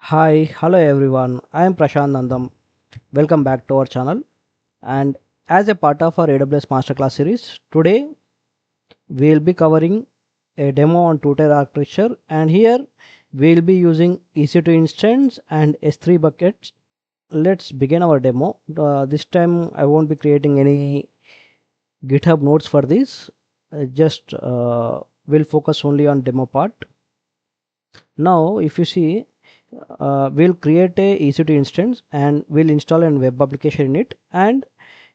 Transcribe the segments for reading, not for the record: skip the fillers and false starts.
Hi, hello everyone. I am Prashant Nandam. Welcome back to our channel. And as a part of our AWS Masterclass series, today we will be covering a demo on two-tier architecture. And here we will be using EC2 instance and S3 buckets. Let's begin our demo. This time I won't be creating any GitHub notes for this. Just will focus only on demo part. Now, if you see, we'll create a EC2 instance and we'll install a web application in it, and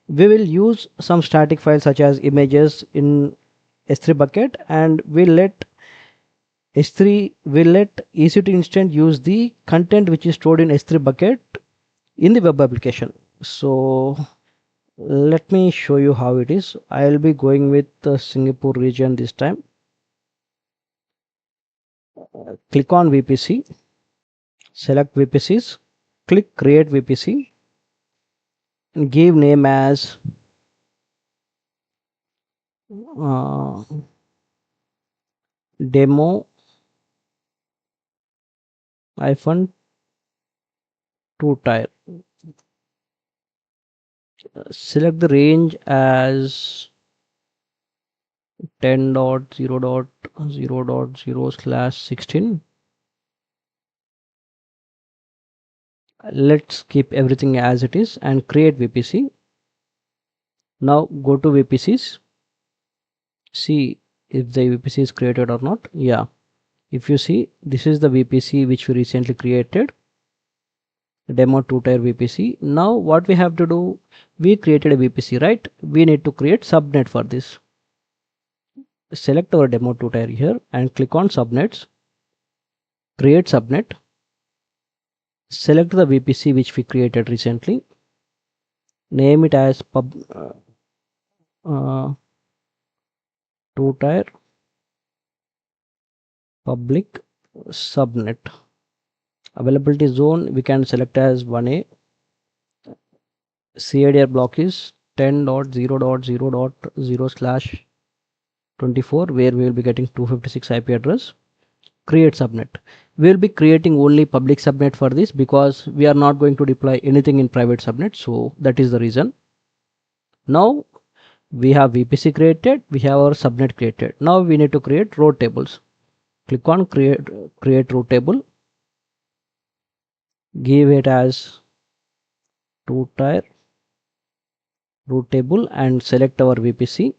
we will use some static files such as images in S3 bucket, and we'll let EC2 instance use the content which is stored in S3 bucket in the web application. So let me show you how it is. I'll be going with the Singapore region this time. Click on VPC, select VPCs, click create VPC, and give name as uh, demo hyphen two tier. Select the range as 10.0.0.0/16. Let's keep everything as it is and create VPC. Now go to VPCs, see if the VPC is created or not. Yeah, if you see, this is the VPC which we recently created, demo two tier VPC. Now what we have to do, we created a VPC, right? We need to create subnet for this. Select our demo two tier here and click on subnets, create subnet, select the VPC which we created recently, name it as two tier public subnet. Availability zone we can select as 1A. CIDR block is 10.0.0.0/24, where we will be getting 256 IP address. Create subnet. We will be creating only public subnet for this because we are not going to deploy anything in private subnet, so that is the reason. Now we have VPC created, we have our subnet created. Now we need to create row tables. Click on create row table, give it as two tier root table and select our VPC.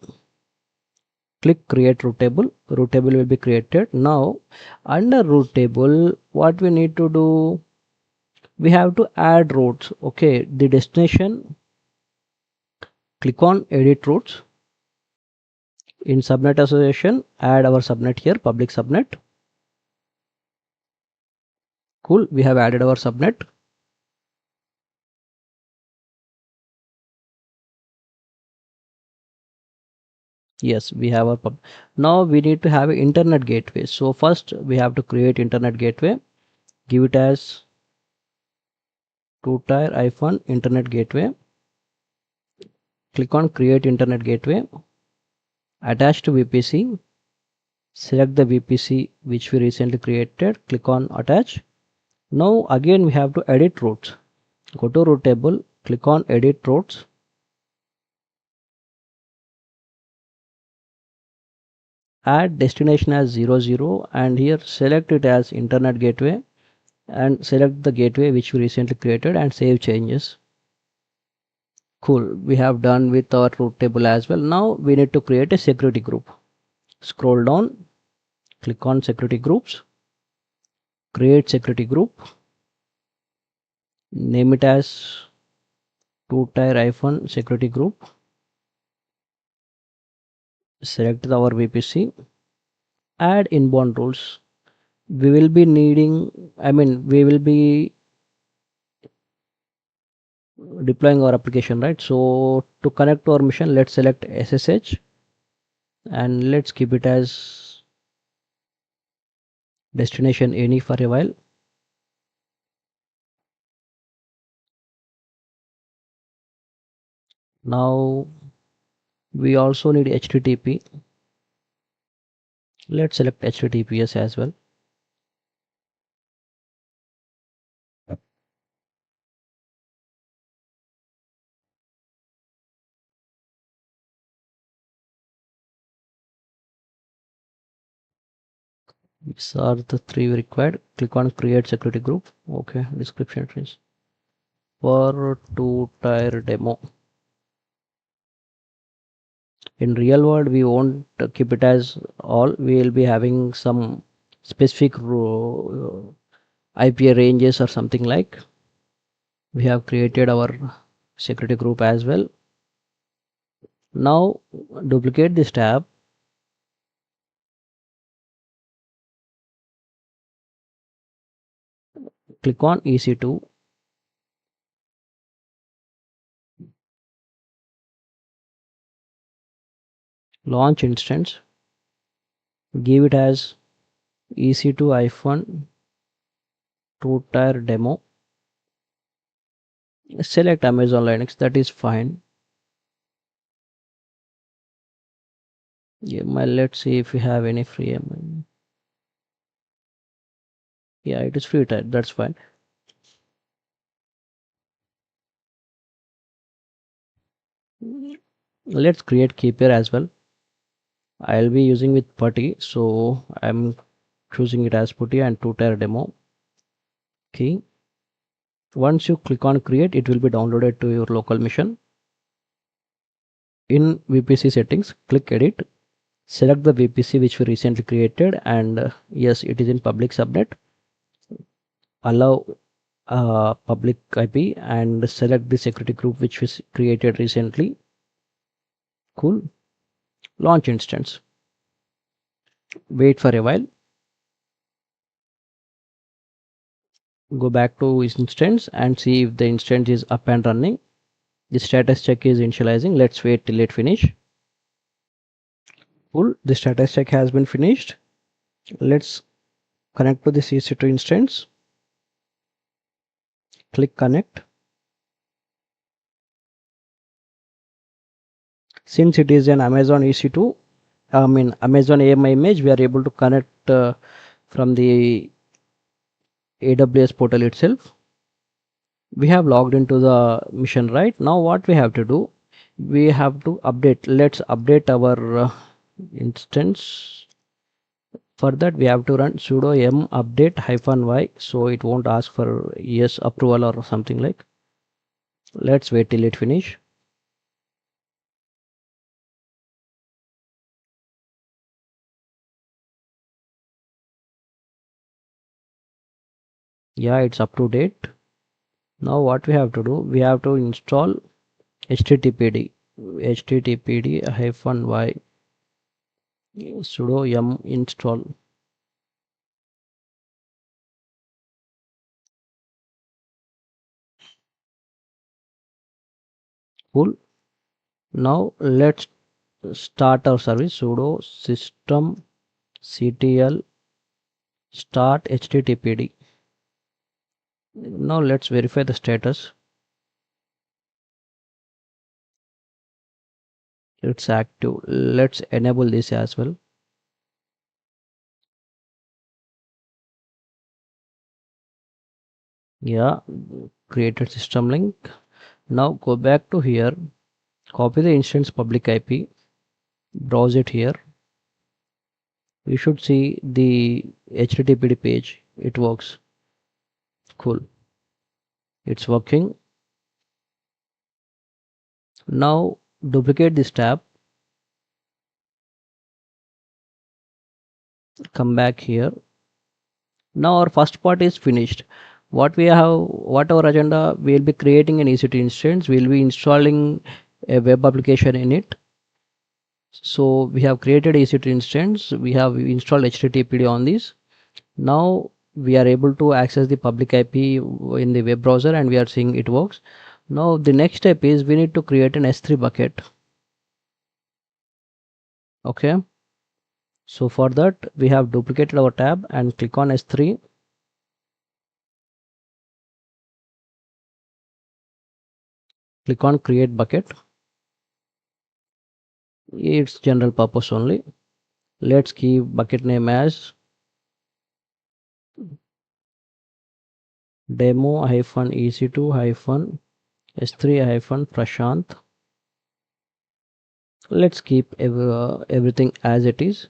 Click create root table. Root table will be created. Now under root table, what we need to do, we have to add routes. Okay, the destination, click on edit routes. In subnet association, add our subnet here, public subnet. Cool, we have added our subnet. Yes, we have our pub. Now we need to have an internet gateway. So first we have to create internet gateway. Give it as two tier hyphen internet gateway. Click on create internet gateway. Attach to VPC. Select the VPC which we recently created. Click on attach. Now again we have to edit routes. Go to route table. Click on edit routes. Add destination as 00 and here select it as internet gateway and select the gateway which we recently created and save changes. Cool, we have done with our route table as well. Now we need to create a security group. Scroll down, click on security groups, create security group, name it as two tier hyphen security group, select our VPC, add inbound rules. We will be needing, we will be deploying our application, right? So to connect to our mission, let's select SSH and let's keep it as destination any for a while. Now we also need HTTP. Let's select HTTPS as well. These are the three required. Click on create security group. Okay, description is for two-tier demo. In real world, we won't keep it as all. We will be having some specific IPA ranges or something like. We have created our security group as well. Now duplicate this tab. Click on EC2. Launch instance. Give it as EC2 two-tier demo. Select Amazon Linux. That is fine. Yeah, let's see if we have any free. Yeah, it is free type. That's fine. Let's create key pair as well. I'll be using with putty, so I'm choosing it as putty and two-tier demo. Okay. Once you click on create, it will be downloaded to your local machine. In VPC settings, click edit. Select the VPC which we recently created, and yes, it is in public subnet. Allow public IP and select the security group which was created recently. Cool. Launch instance. Wait for a while. Go back to instance and see if the instance is up and running. The status check is initializing. Let's wait till it finish. Cool. The status check has been finished. Let's connect to the EC2 instance. Click connect. Since it is an Amazon EC2, Amazon AMI image, we are able to connect from the AWS portal itself. We have logged into the mission. Right now what we have to do, we have to update. Let's update our instance. For that we have to run sudo m update -y, so it won't ask for yes approval or something like. Let's wait till it finish. Yeah, it's up to date. Now what we have to do, we have to install httpd -y sudo yum install. Cool. Now let's start our service. Sudo system ctl start httpd. Now let's verify the status. It's active. Let's enable this as well. Yeah, created system link. Now go back to here, copy the instance public IP, browse it here. You should see the httpd page. It works. Cool. It's working. Now duplicate this tab, come back here. Now our first part is finished. What our agenda, we'll be creating an EC2 instance. We'll be installing a web application in it. So we have created EC2 instance. We have installed httpd on this. Now we are able to access the public IP in the web browser, and we are seeing it works. Now the next step is we need to create an S3 bucket. Okay. So for that we have duplicated our tab and click on S3. Click on create bucket. It's general purpose only. Let's keep bucket name as demo-ec2-s3-prashant. Let's keep everything as it is.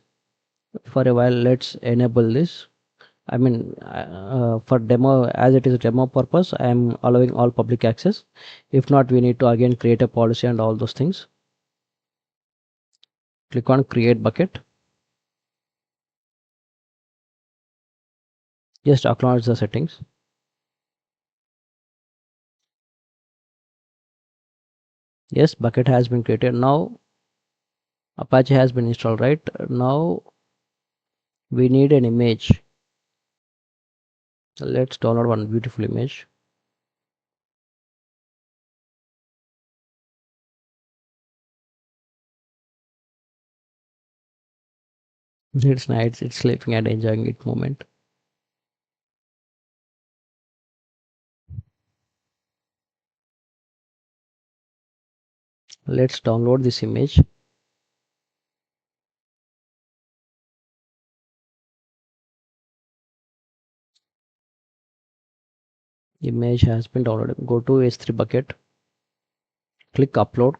For a while, let's enable this. I mean, for demo, as it is a demo purpose, I am allowing all public access. If not, we need to again create a policy and all those things. Click on create bucket. Just acknowledge the settings. Yes, bucket has been created. Now Apache has been installed, right? Now we need an image. Let's download one beautiful image. It's nice. It's sleeping and enjoying it moment. Let's download this image. Image has been downloaded. Go to S3 bucket. Click upload.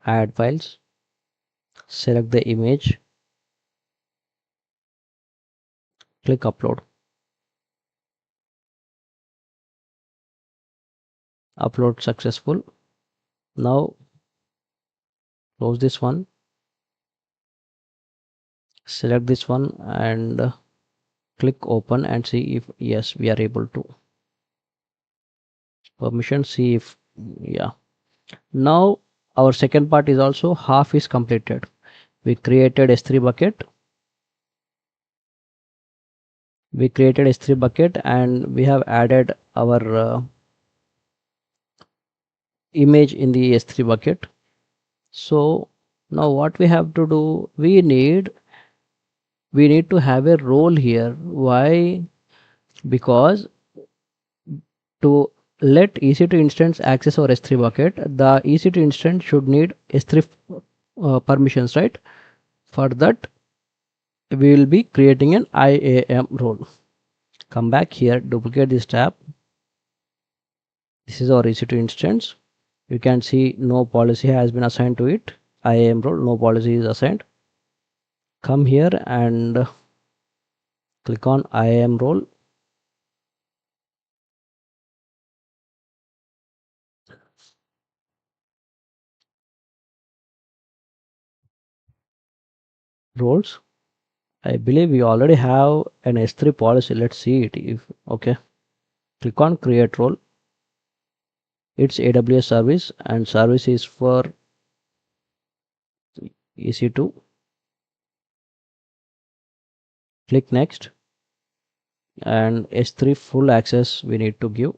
Add files. Select the image. Click upload. Upload successful. Now close this one. Select this one and click open and see if yes, we are able to. Permission, see if yeah. Now our second part is also half is completed. We created S3 bucket. We created S3 bucket and we have added our image in the S3 bucket. So now what we have to do, we need to have a role here. Why? Because to let EC2 instance access our S3 bucket, the EC2 instance should need S3 permissions, right? For that, we will be creating an IAM role. Come back here, duplicate this tab. This is our EC2 instance. You can see no policy has been assigned to it. IAM role, no policy is assigned. Come here and click on IAM role. Roles. I believe we already have an S3 policy. Let's see it. If okay, click on create role. It's AWS service and service is for EC2. Click next and S3 full access we need to give.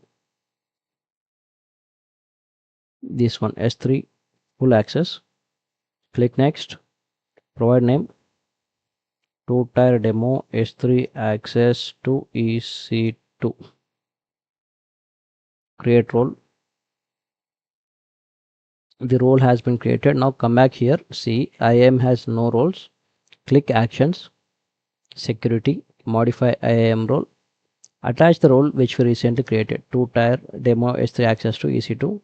This one S3 full access. Click next. Provide name. Two-tier demo S3 access to EC2. Create role. The role has been created. Now come back here. See, IAM has no roles. Click actions, security, modify IAM role. Attach the role which we recently created. Two-tier demo S3 access to EC2.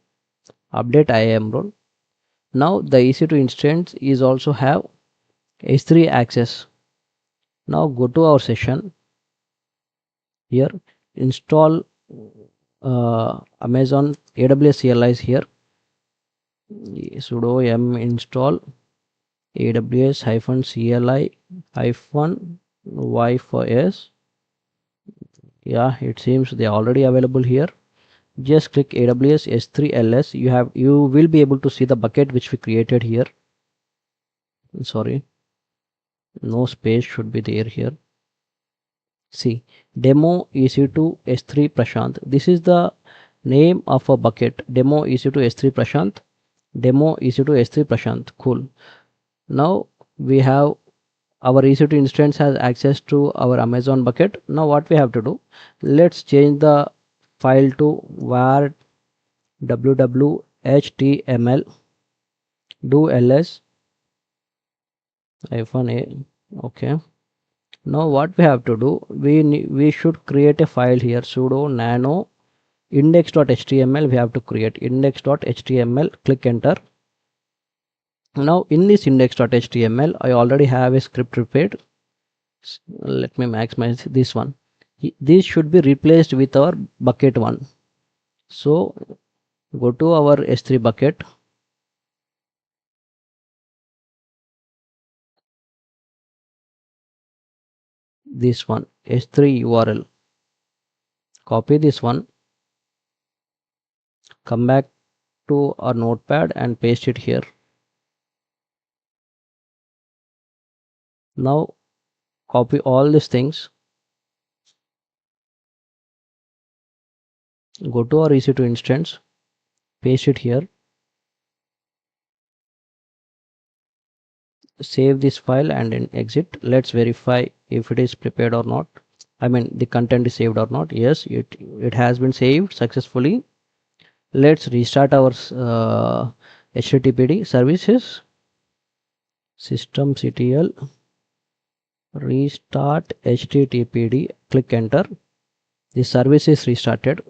Update IAM role. Now the EC2 instance is also have S3 access. Now go to our session. Here install Amazon AWS CLI is here. Sudo yum install AWS -CLI -y for s. Yeah, it seems they are already available here. Just click AWS S3 LS. You will be able to see the bucket which we created here. Sorry, no space should be there here. See, demo EC2 S3 Prashant. This is the name of a bucket. Demo EC2 S3 Prashant. Demo EC2 S3 Prashant. Cool. Now we have our EC2 instance has access to our Amazon bucket. Now what we have to do? Let's change the file to var www.html do ls -a. Okay. Now what we have to do? We should create a file here. Sudo nano index.html. We have to create index.html. Click enter. Now in this index.html, I already have a script prepared. Let me maximize this one. This should be replaced with our bucket one. So go to our S3 bucket. This one, S3 URL. Copy this one. Come back to our notepad and paste it here. Now copy all these things. Go to our EC2 instance. Paste it here. Save this file and then exit. Let's verify if it is prepared or not. I mean the content is saved or not. Yes, it has been saved successfully. Let's restart our httpd services, systemctl, restart httpd, click enter. The service is restarted.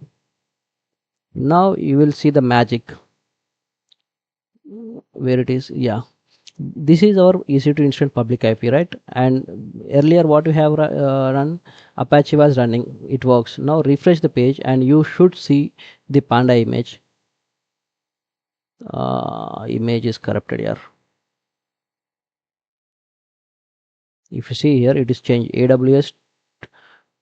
Now you will see the magic where it is. Yeah, this is our EC2 instant public IP, right? And earlier what we have run, Apache was running, it works. Now refresh the page and you should see the panda image. Image is corrupted here. If you see here, it is changed AWS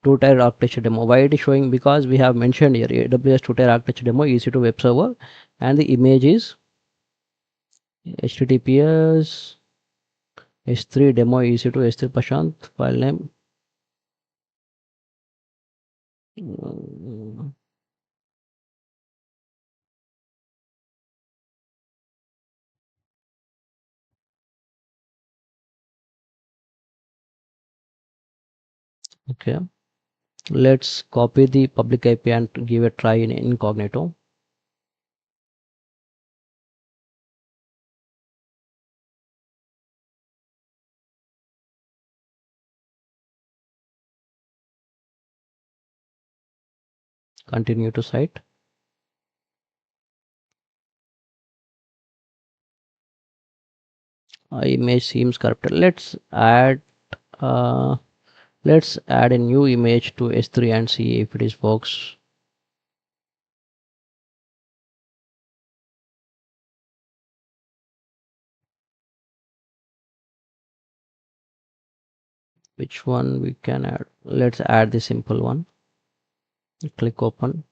two-tier architecture demo. Why it is showing? Because we have mentioned here AWS two-tier architecture demo, EC2 web server, and the image is HTTPS S3 demo EC2 S3 Prashant file name. Okay, let's copy the public IP and give a try in incognito. Continue to site. Image seems corrupted. Uh, let's add a new image to S3 and see if it is works. Which one we can add? Let's add the simple one. Click open.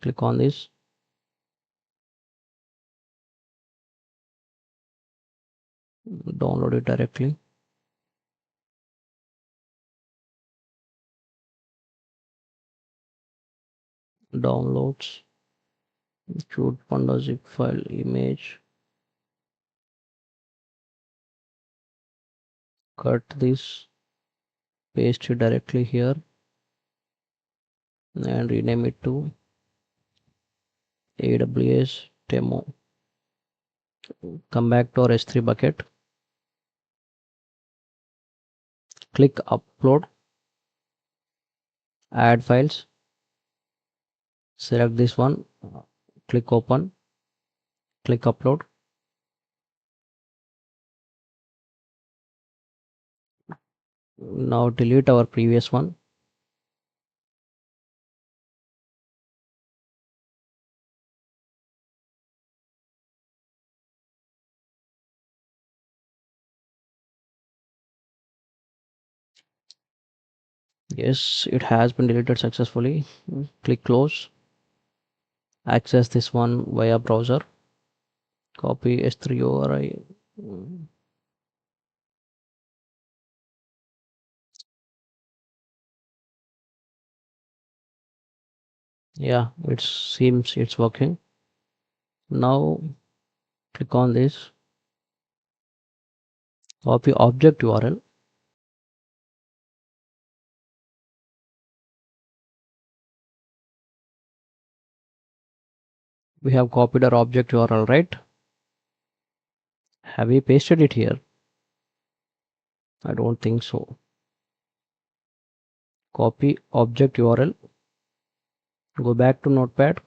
Click on this. Download it directly. Downloads. Shoot panda zip file image. Cut this. Paste it directly here and rename it to AWS demo. Come back to our S3 bucket. Click upload. Add files. Select this one. Click open. Click upload. Now delete our previous one. Yes, it has been deleted successfully. Click close. Access this one via browser. Copy S3 URI. Yeah, it seems it's working. Now click on this. Copy object URL. We have copied our object URL, right? Have we pasted it here? I don't think so. Copy object URL. Go back to notepad.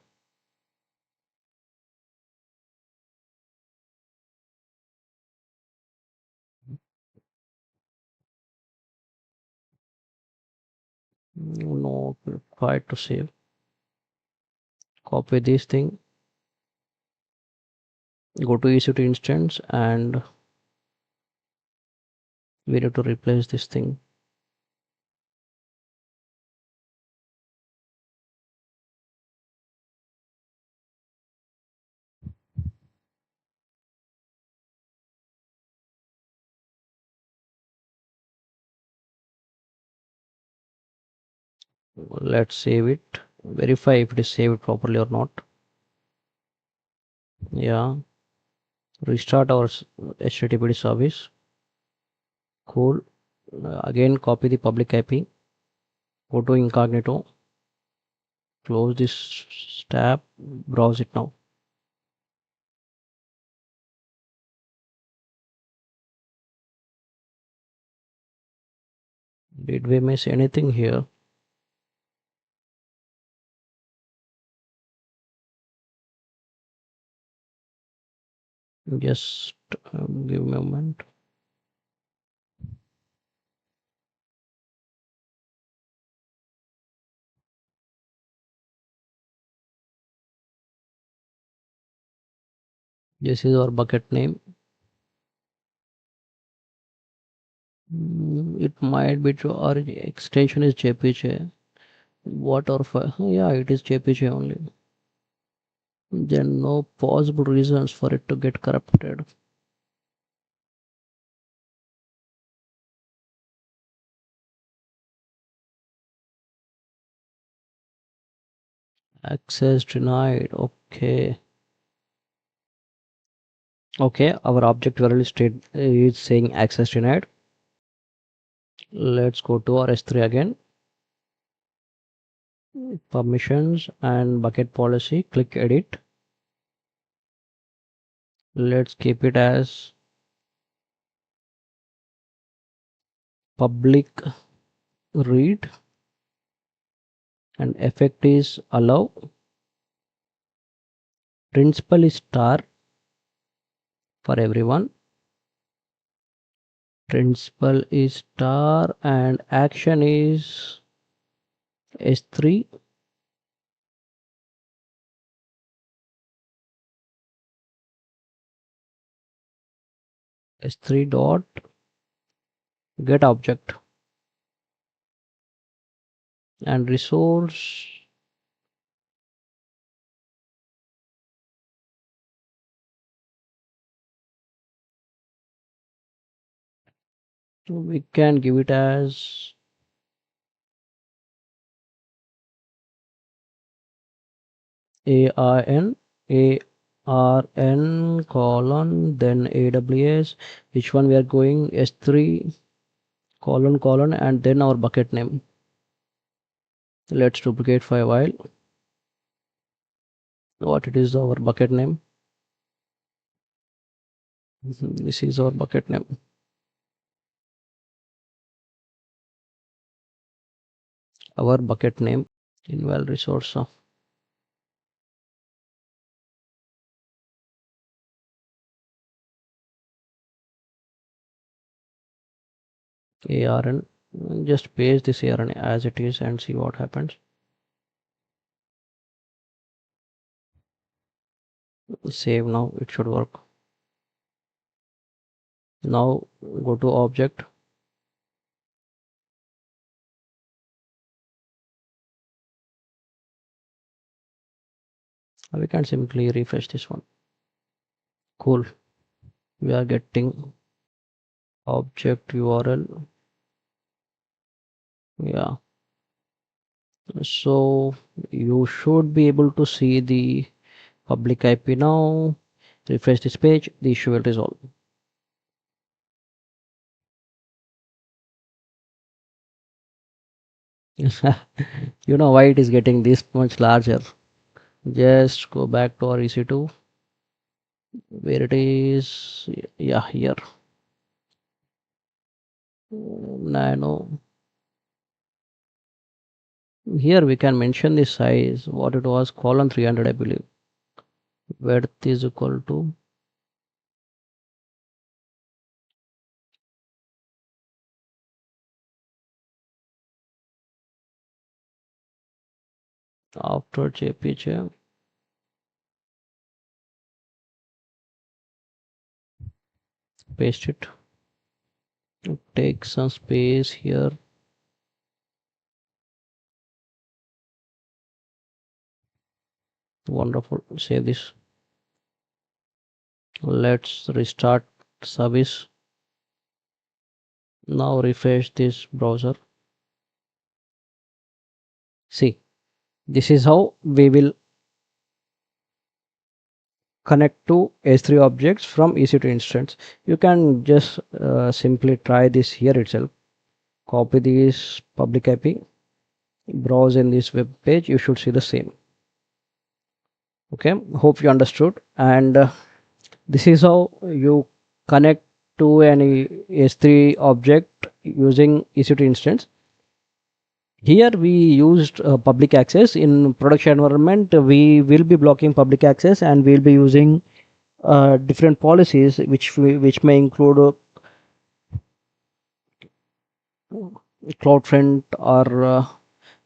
No, try to save. Copy this thing, go to EC2 instance, and we need to replace this thing. Let's save it, verify if it is saved properly or not. Yeah, restart our HTTP service. Cool. Again, copy the public IP, go to incognito, close this tab, browse it now. Did we miss anything here? Just give me a moment. This is our bucket name. It might be true. Our extension is JPG. What or yeah, it is JPG only. There are no possible reasons for it to get corrupted. Access denied. Okay. Okay, our object URL is saying access denied. Let's go to our S3 again. Permissions and bucket policy. Click edit. Let's keep it as public read, and effect is allow. Principal is star for everyone. Principal is star and action is S3. S3 dot get object, and resource we can give it as ARN, ARN colon, then AWS. Which one we are going? S3 colon, and then our bucket name. Let's duplicate for a while. What it is our bucket name? This is our bucket name. Our bucket name inval resource. ARN. Just paste this ARN as it is and see what happens. Save now, it should work. Now go to object. We can simply refresh this one. Cool. We are getting object URL. Yeah. So you should be able to see the public IP now. Refresh this page, the issue will resolve. You know why it is getting this much larger? Just go back to our EC2 where it is. Yeah, here. Nano. Here we can mention the size, what it was, colon 300, I believe. Width is equal to after jpg, paste it, take some space here. Wonderful. Save this. Let's restart service. Now refresh this browser. See, this is how we will connect to S3 objects from EC2 instance. You can just simply try this here itself. Copy this public IP, browse in this web page. You should see the same. Okay, hope you understood. And this is how you connect to any S3 object using EC2 instance. Here we used public access. In production environment we will be blocking public access, and we'll be using different policies which may include CloudFront or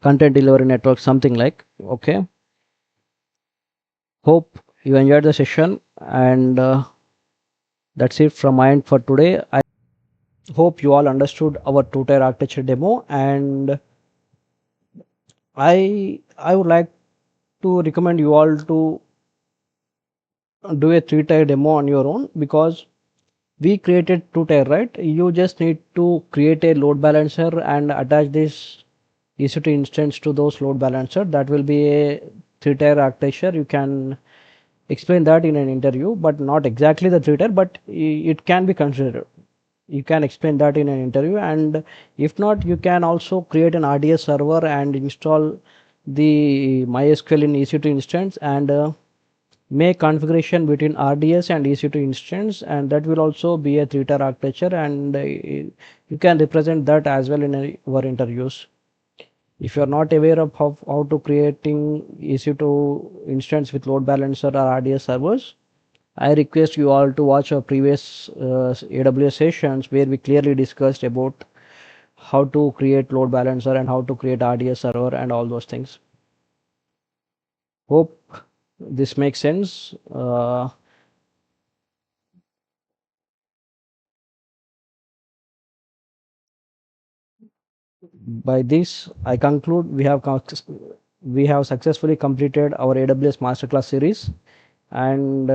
content delivery network, something like. Okay, hope you enjoyed the session, and that's it from my end for today. I hope you all understood our two-tier architecture demo, and I would like to recommend you all to do a three-tier demo on your own, because we created two-tier, right? You just need to create a load balancer and attach this EC2 instance to those load balancer. That will be a three-tier architecture. You can explain that in an interview, but not exactly the three-tier, but it can be considered. You can explain that in an interview, and if not, you can also create an RDS server and install the MySQL in EC2 instance, and make configuration between RDS and EC2 instance, and that will also be a three-tier architecture, and you can represent that as well in our interviews. If you are not aware of how to creating EC2 instance with load balancer or RDS servers, I request you all to watch our previous AWS sessions where we clearly discussed about how to create load balancer and how to create RDS server and all those things. Hope this makes sense. By this, I conclude we have successfully completed our AWS Masterclass series, and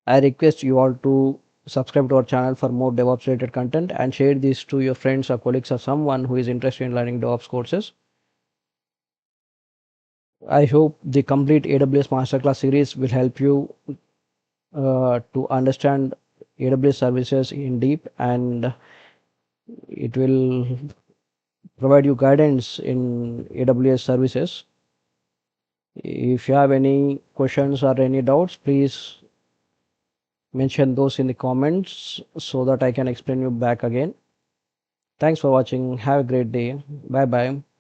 I request you all to subscribe to our channel for more DevOps related content, and share this to your friends or colleagues or someone who is interested in learning DevOps courses. I hope the complete AWS Masterclass series will help you to understand AWS services in deep, and it will provide you guidance in AWS services. If you have any questions or any doubts, please mention those in the comments so that I can explain you back again. Thanks for watching. Have a great day. Bye bye.